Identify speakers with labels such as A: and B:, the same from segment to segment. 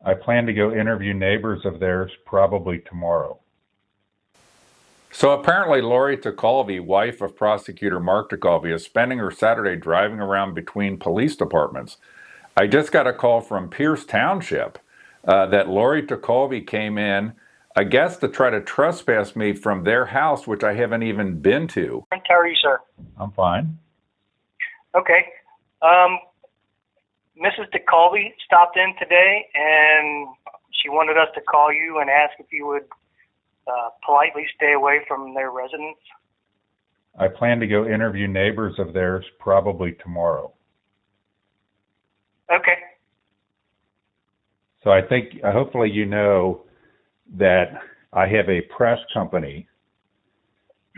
A: I plan to go interview neighbors of theirs probably tomorrow.
B: So apparently Lori Tekulve, wife of Prosecutor Mark Tekulve, is spending her Saturday driving around between police departments. I just got a call from Pierce Township that Lori Tekulve came in, I guess, to try to trespass me from their house, which I haven't even been to.
C: How are you, sir?
A: I'm fine.
C: Okay. Mrs. Tekulve stopped in today, and she wanted us to call you and ask if you would politely stay away from their residence.
A: I plan to go interview neighbors of theirs probably tomorrow.
C: Okay.
A: So hopefully you know that I have a press company.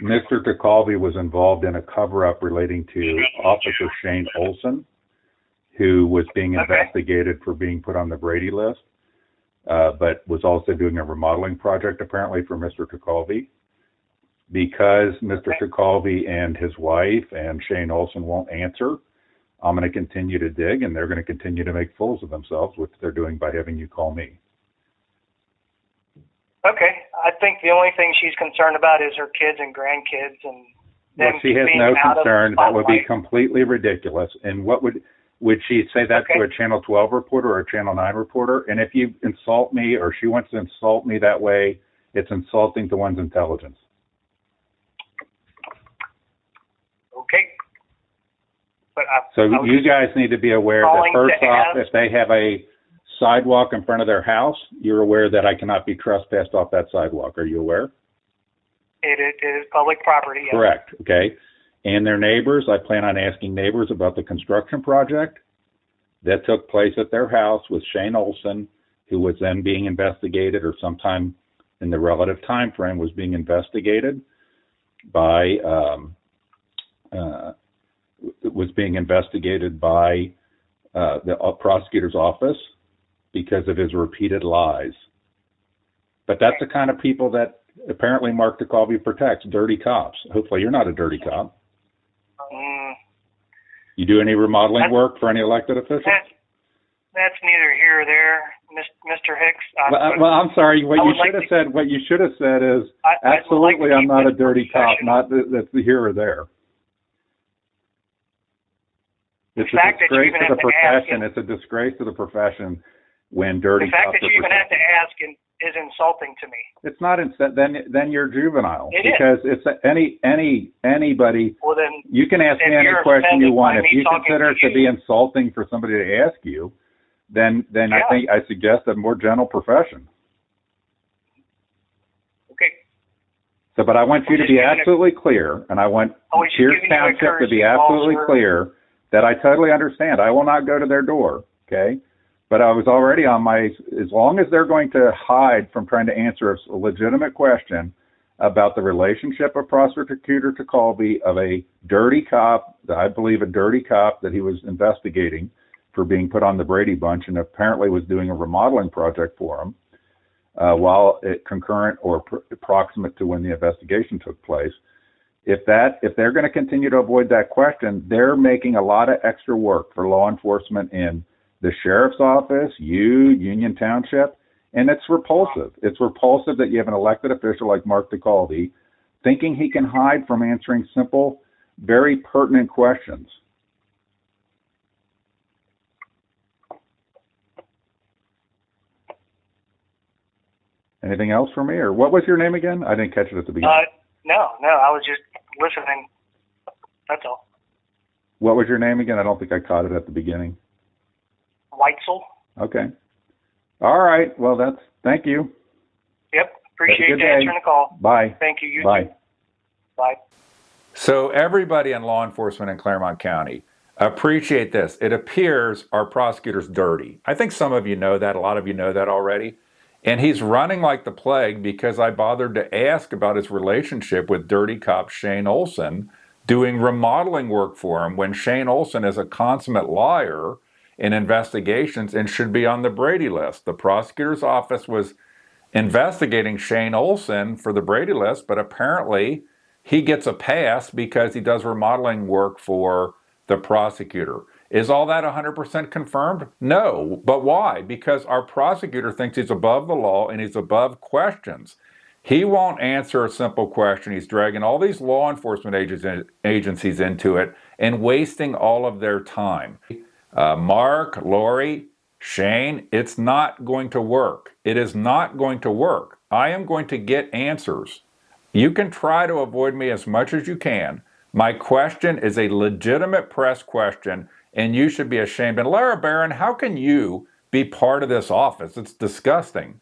A: Mr. Tekulve was involved in a cover-up relating to Officer Shane Olson, who was being investigated for being put on the Brady list, but was also doing a remodeling project apparently for Mr. Tekulve. Because Mr. Tekulve and his wife and Shane Olson won't answer, I'm going to continue to dig, and they're going to continue to make fools of themselves, which they're doing by having you call me.
C: Okay. I think the only thing she's concerned about is her kids and grandkids, and
A: well, she has no concern. That would be completely ridiculous. And what would she say that to a Channel 12 reporter or a Channel 9 reporter? And if you insult me or she wants to insult me that way, it's insulting to one's intelligence.
C: Okay. But
A: so you guys need to be aware that first off, if they have a sidewalk in front of their house, you're aware that I cannot be trespassed off that sidewalk. Are you aware?
C: It is public property. Yes.
A: Correct. Okay. And their neighbors, I plan on asking neighbors about the construction project that took place at their house with Shane Olson, who was then being investigated, or sometime in the relative time frame was being investigated by the prosecutor's office because of his repeated lies. But that's the kind of people that apparently Mark Tekulve protects, dirty cops. Hopefully you're not a dirty cop. You do any remodeling work for any elected officials?
C: That's neither here or there, Mr. Hicks.
A: Well, I'm sorry. What you should have said is, absolutely, I'm not a dirty cop. Not that's here or there. It's a disgrace to the profession. It's a disgrace to the profession when dirty cops.
C: The fact that you even have to ask is insulting to me.
A: It's not. Then you're juvenile. Because it's anybody.
C: Well, then
A: you can ask me any question you want. If you consider it to be insulting for somebody to ask you, then I suggest a more gentle profession.
C: Okay.
A: So, but I want you to be absolutely clear, and I want Pierce Township to be absolutely clear that I totally understand. I will not go to their door, okay? But I was already on as long as they're going to hide from trying to answer a legitimate question about the relationship of Prosecutor Tekulve of a dirty cop, I believe a dirty cop that he was investigating for being put on the Brady Bunch and apparently was doing a remodeling project for him while concurrent or proximate to when the investigation took place. If they're going to continue to avoid that question, they're making a lot of extra work for law enforcement in the sheriff's office, Union Township, and it's repulsive. It's repulsive that you have an elected official like Mark Tekulve thinking he can hide from answering simple, very pertinent questions. Anything else for me, or what was your name again? I didn't catch it at the beginning.
C: No, I was just listening. That's all.
A: What was your name again? I don't think I caught it at the beginning.
C: Weitzel.
A: Okay. All right. Well, thank you.
C: Yep. Appreciate you answering the call.
A: Bye.
C: Thank you. You
A: Bye.
C: too. Bye.
B: So everybody in law enforcement in Clermont County, appreciate this. It appears our prosecutor's dirty. I think some of you know that. A lot of you know that already. And he's running like the plague because I bothered to ask about his relationship with dirty cop Shane Olson doing remodeling work for him when Shane Olson is a consummate liar in investigations and should be on the Brady list. The prosecutor's office was investigating Shane Olson for the Brady list, but apparently he gets a pass because he does remodeling work for the prosecutor. Is all that 100% confirmed? No. But why? Because our prosecutor thinks he's above the law and he's above questions. He won't answer a simple question. He's dragging all these law enforcement agencies into it and wasting all of their time. Mark, Lori, Shane, it's not going to work. It is not going to work. I am going to get answers. You can try to avoid me as much as you can. My question is a legitimate press question, and you should be ashamed. And Lara Barron, how can you be part of this office? It's disgusting.